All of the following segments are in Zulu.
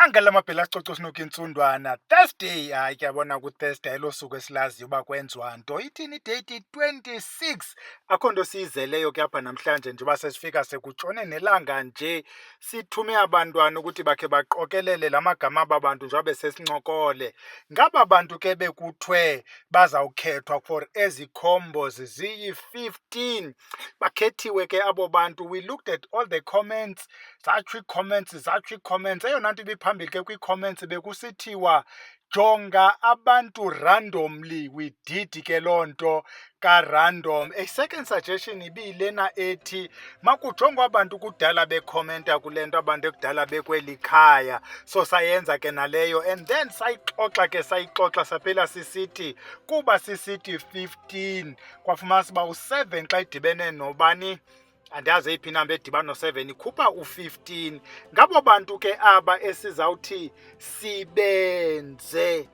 Angela Mabhela Sicocos Nokintsundwana. Thursday, hayi kuyabona ku-Thursday lo suku esilaziyo uba kwenziwa nto. Ithini idate 26. Akho nto siyizeleyo ke apha namhlanje njengoba sesifika sekutshone nelanga nje. Sithume abantwana ukuthi bakhe baqokelele la magama aba bantu njengoba sesincokole. Ngaba bantu ke bekuthiwe bazawukhethwa for ezi combos ziyi-15. Bakhethiwe ke abo bantu. We looked at all the comments. Zatsho ii-comments. Eyona nto ibiphambili ke kwii-comments bekusithiwa jonga abantu randomly. We did ke loo nto ka-random. A second suggestion ibiyilena ethi makujongwa abantu kudala bekhomenta kule nto abantu ekudala bekweli khaya. So sayenza ke naleyo and then sayixoxa saphela sisithi kuba sisithi 15 kwafumanisa uba u-7 xa idibene nobani andazi eyiphi inamba edibana no-7 ikhupha u-15. Ngabo bantu ke aba esizawuthi sibenze.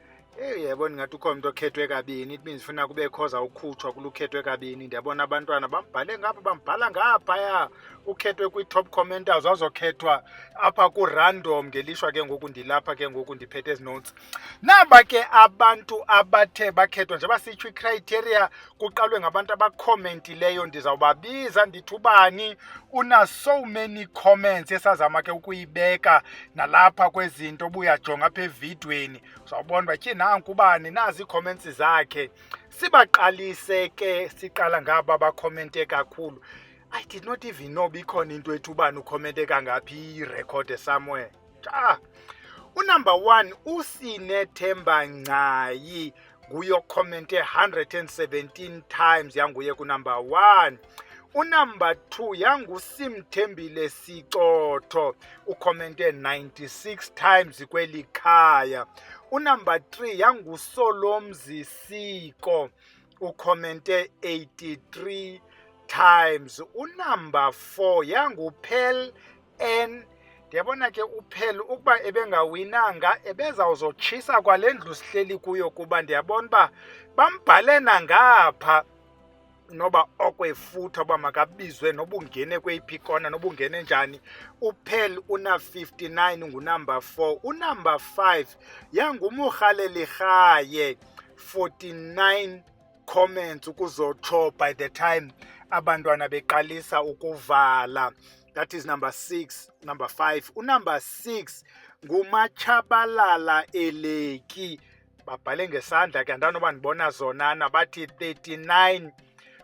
Yabona ngathi ukho umuntu okhethwe kabini. It means funa kube khoza ukhutshwa kulukhethwe kabini. Ndiyabona abantwana bambhale ngapha bambhala ngaphaya. Ukhethwe kwi-top commenters wazokhethwa apha ku-random. Ngelishwa ke ngoku ndilapha ke ngoku ndiphethe ezi notes. Naba ke abantu abathe bakhethwa njengoba sitsho icriteria kuqalwe ngabantu abakhomentileyo. Ndizawubabiza ndithi ubani una so many comments esazama ke ukuyibeka nalapha kwezinto obuyajonga apha evidweni. Uzawubona uba tyhini nanku ubani nazi ii-comments zakhe. Sibaqalise ke siqala ngaba bakhomente kakhulu. I did not even know bikhona into ethi ubani ukhomente kangaphi irekhode somewhere. Unumber 1 uSinethemba Ncayi nguye okhomente 117 times yanguye kunumber 1. Unumber 2 yanguSimthembile Sicotho ukhomente 96 times kweli khaya. Unumber 3 yanguSolomzi Siko ukhomente 83 times. Unumber 4 yanguPearl N. Ndiyabona ke uPearl ukuba ebengawinanga ebezawuzotshisa kwale ndlu sihleli kuyo kuba ndiyabona uba bambhale nangapha noba okwefutha uba makabizwe noba ungene kweyiphi ikona noba ungene njani. uPearl una-59 ngunumber 4. Unumber 5 yangumurhaleli Rhaye 49 comments ukuzotsho by the time abantwana beqalisa ukuvala. That is number 6, number 5. Unumber 6 nguMatshabalala Eleki. Babhale ngesandla ke andanoba ndibona zonana bathi 39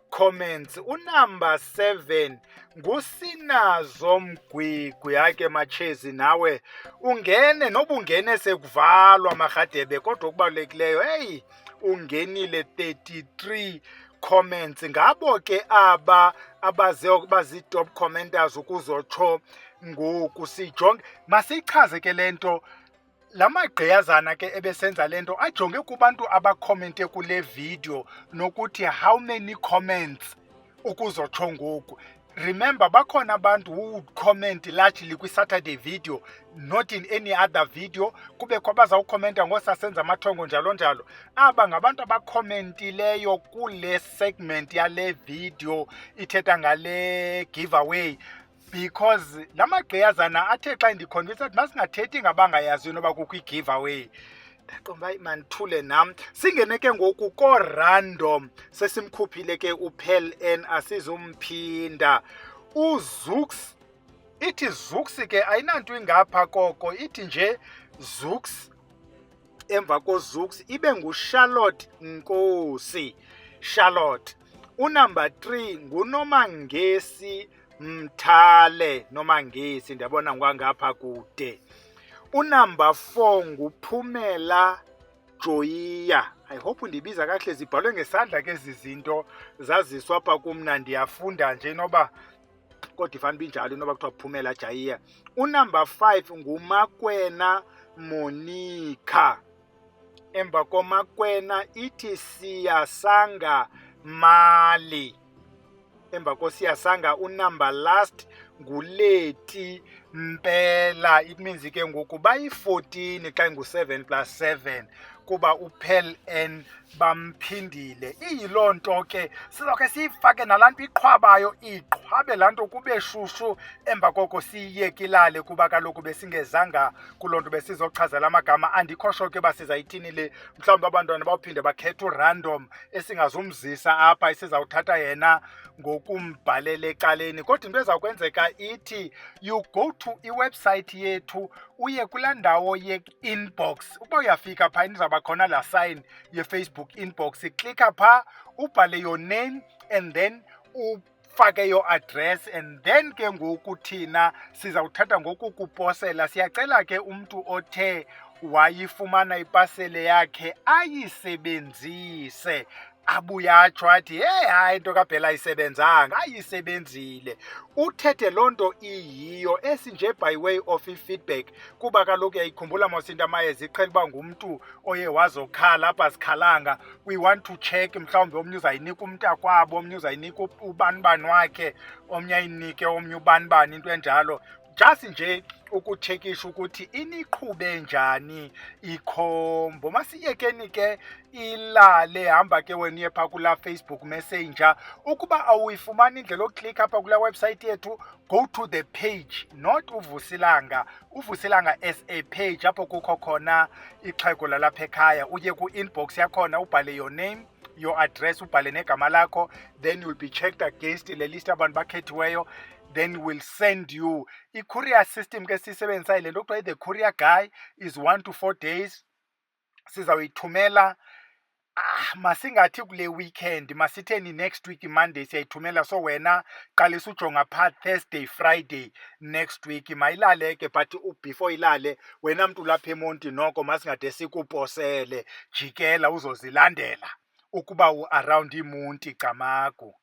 comments. Unumber 7 nguSinazo Mgwigwi. Yake Matshezi nawe ungene noba ungene sekuvalwa Marhadebe kodwa okubalulekileyo hey ungenile 33 comments. Ngabo ke aba abazii-top commenters ukuzotsho ngoku sijonge. Masiyichaze ke le nto. La magqiyazana ke ebesenza le nto ajonge kubantu abakhomente kule video nokuthi how many comments ukuzotsho ngoku. Remember bakhona abantu who would comment largely kwi-Saturday video not in any other video. Kubekho abazawukhomenta ngosasenza amathongo njalo njalo. Aba ngabantu abakhomentileyo kule segment yale video ithetha ngale giveaway. Because la magqiyazana athe xa indiconvince ukuthi masingathethi ngabangayaziyo noba kukho i-giveaway. Ndaqomba hayi mandithule nam. Singene ke ngoku ko-random. Sesimkhuphile ke uPearl N asizumphinda. uZux. Ithi Zux ke ayinanto ingapha koko. Ithi nje Zux. Emva koZux ibe nguCharlotte Nkosi. Charlotte. Unumber 3 nguNomangesi Mthale. Nomangesi ndiyabona ngwangapha kude. Unumber 4 nguPhumela Joyiya. I hope ndibiza kahle zibhalwe ngesandla ke ezi zinto zaziswa apha kumna ndiyafunda nje noba kodwa ifana binjalo noba kuthiwa Phumela Joyiya. Unumber 5 nguMakwena Monica. Emva koMakwena ithi Siyasanga Mali. Emva koSiyasanga unumber last nguLeti mpela. It means ke ngoku bayi-14 xa ingu-7 plus 7 kuba uPel N bamphindile. Iyiloo nto ke sizawukhe siyifake nalaa nto iqhwabayo, iqhwabe laa nto kube shushu, emva koko siyiyeke ilale kuba kaloku besingezanga kuloo nto besizochazela amagama. Andikho sho ke uba sizayithini le, mhlawumbi abantwana bawuphinde bakhethe urandom esingazumzisa apha, esizawuthatha yena ngokumbhalela ecaleni. Kodwa into ezawukwenzeka ithi you go to iwebsayithi yethu, uye kulaa ndawo ye-inbox. Ukuba uyafika phaa izawuba khona laa sign yeFacebook inbox, klika phaa ubhale your name and then ufake your address, and then ke ngoku thina sizawuthatha ngokukuposela. Siyacela ke umntu othe wayifumana ipasele yakhe ayisebenzise, abuye atsho athi hey, hayi into kaBhela ayisebenzanga, ayisebenzile. Uthethe loo nto iyiyo esinje by way of i-feedback, kuba kaloku uyayikhumbula mosinto amayeza iqhela uba ngumntu oye wazokhala apha zikhalanga. We want to check, mhlawumbi omnye uzayinika umntakwabo, omnye uzayinika ubanibani wakhe, omnye ayinike omnye ubanibani, into enjalo. Just nje ukutshekisha ukuthi iniqhube njani ikhombo. Masiyekeni ke ilale, hamba ke wena uye phaa kulaa Facebook Messenger. Ukuba awuyifumani indlela yoklika apha kulaa website yethu, go to the page, not uvusilanga, uvusilanga SA page, apho kukho khona ixhego lalapha ekhaya. Uye ku-inbox yakhona ubhale your name, your address, ubhale negama lakho, then you'll be checked against le list abantu bakhethiweyo. Then we'll send you i-courier system ke sisebenzisayo, le nto kuthiwa the courier guy is 1 to 4 days. Sizawuyithumela masingathi kule weekend, masitheni next week Monday siyayithumela. So wena qalisa ujonga phaa Thursday Friday next week, mayilale ke. But before ilale, wena mntu lapha eMonti noko masingade sikuposele, jikela uzozilandela ukuba u-around iMonti Camagu.